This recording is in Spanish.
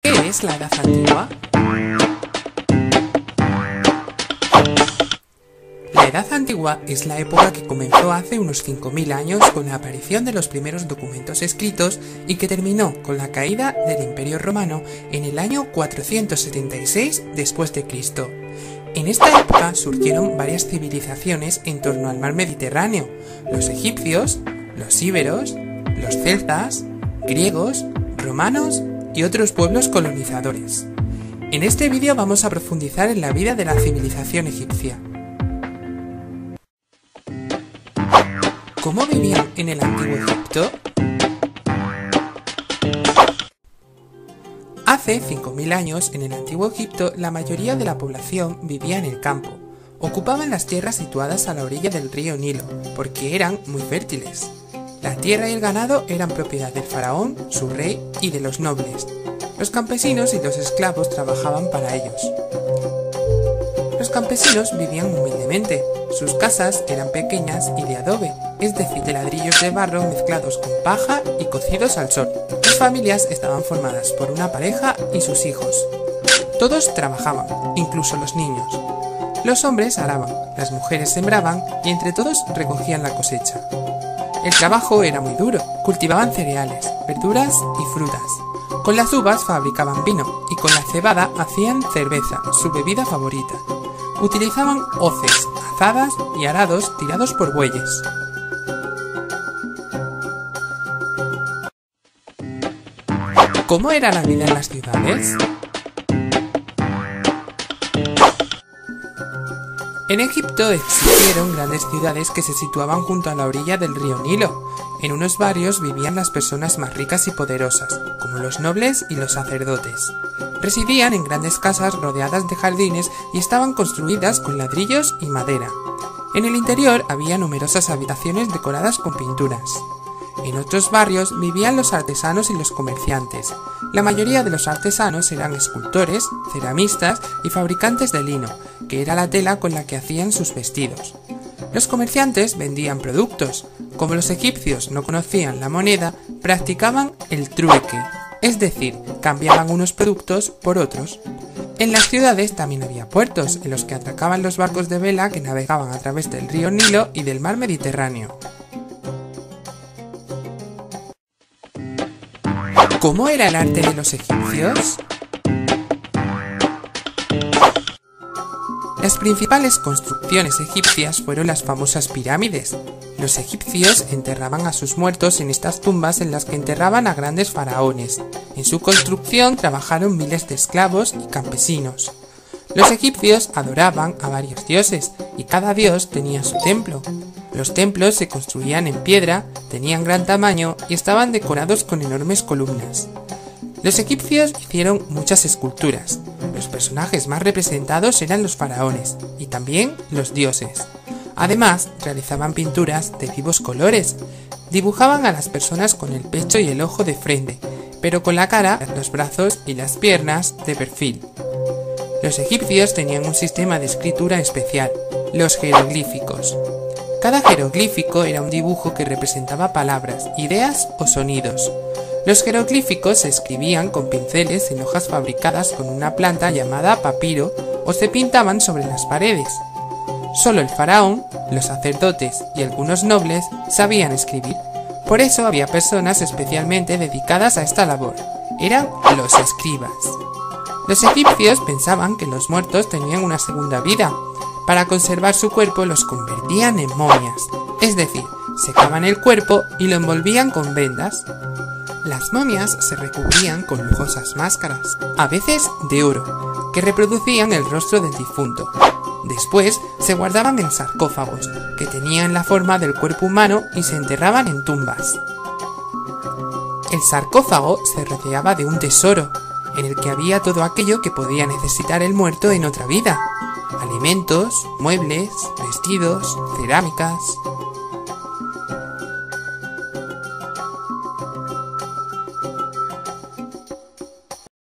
¿Qué es la Edad Antigua? La Edad Antigua es la época que comenzó hace unos 5000 años con la aparición de los primeros documentos escritos y que terminó con la caída del Imperio Romano en el año 476 después de Cristo. En esta época surgieron varias civilizaciones en torno al mar Mediterráneo: los egipcios, los íberos, los celtas, griegos, romanos y otros pueblos colonizadores. En este vídeo vamos a profundizar en la vida de la civilización egipcia. ¿Cómo vivían en el antiguo Egipto? Hace 5000 años, en el antiguo Egipto, la mayoría de la población vivía en el campo. Ocupaban las tierras situadas a la orilla del río Nilo, porque eran muy fértiles. La tierra y el ganado eran propiedad del faraón, su rey y de los nobles. Los campesinos y los esclavos trabajaban para ellos. Los campesinos vivían humildemente. Sus casas eran pequeñas y de adobe, es decir, de ladrillos de barro mezclados con paja y cocidos al sol. Las familias estaban formadas por una pareja y sus hijos. Todos trabajaban, incluso los niños. Los hombres araban, las mujeres sembraban y entre todos recogían la cosecha. El trabajo era muy duro, cultivaban cereales, verduras y frutas. Con las uvas fabricaban vino y con la cebada hacían cerveza, su bebida favorita. Utilizaban hoces, azadas y arados tirados por bueyes. ¿Cómo era la vida en las ciudades? En Egipto existieron grandes ciudades que se situaban junto a la orilla del río Nilo. En unos barrios vivían las personas más ricas y poderosas, como los nobles y los sacerdotes. Residían en grandes casas rodeadas de jardines y estaban construidas con ladrillos y madera. En el interior había numerosas habitaciones decoradas con pinturas. En otros barrios vivían los artesanos y los comerciantes. La mayoría de los artesanos eran escultores, ceramistas y fabricantes de lino, que era la tela con la que hacían sus vestidos. Los comerciantes vendían productos. Como los egipcios no conocían la moneda, practicaban el trueque, es decir, cambiaban unos productos por otros. En las ciudades también había puertos, en los que atracaban los barcos de vela que navegaban a través del río Nilo y del mar Mediterráneo. ¿Cómo era el arte de los egipcios? Las principales construcciones egipcias fueron las famosas pirámides. Los egipcios enterraban a sus muertos en estas tumbas en las que enterraban a grandes faraones. En su construcción trabajaron miles de esclavos y campesinos. Los egipcios adoraban a varios dioses y cada dios tenía su templo. Los templos se construían en piedra, tenían gran tamaño y estaban decorados con enormes columnas. Los egipcios hicieron muchas esculturas. Los personajes más representados eran los faraones y también los dioses. Además, realizaban pinturas de vivos colores. Dibujaban a las personas con el pecho y el ojo de frente, pero con la cara, los brazos y las piernas de perfil. Los egipcios tenían un sistema de escritura especial, los jeroglíficos. Cada jeroglífico era un dibujo que representaba palabras, ideas o sonidos. Los jeroglíficos se escribían con pinceles en hojas fabricadas con una planta llamada papiro o se pintaban sobre las paredes. Solo el faraón, los sacerdotes y algunos nobles sabían escribir. Por eso había personas especialmente dedicadas a esta labor. Eran los escribas. Los egipcios pensaban que los muertos tenían una segunda vida. Para conservar su cuerpo los convertían en momias, es decir, secaban el cuerpo y lo envolvían con vendas. Las momias se recubrían con lujosas máscaras, a veces de oro, que reproducían el rostro del difunto. Después se guardaban en sarcófagos, que tenían la forma del cuerpo humano y se enterraban en tumbas. El sarcófago se rodeaba de un tesoro, en el que había todo aquello que podía necesitar el muerto en otra vida: alimentos, muebles, vestidos, cerámicas.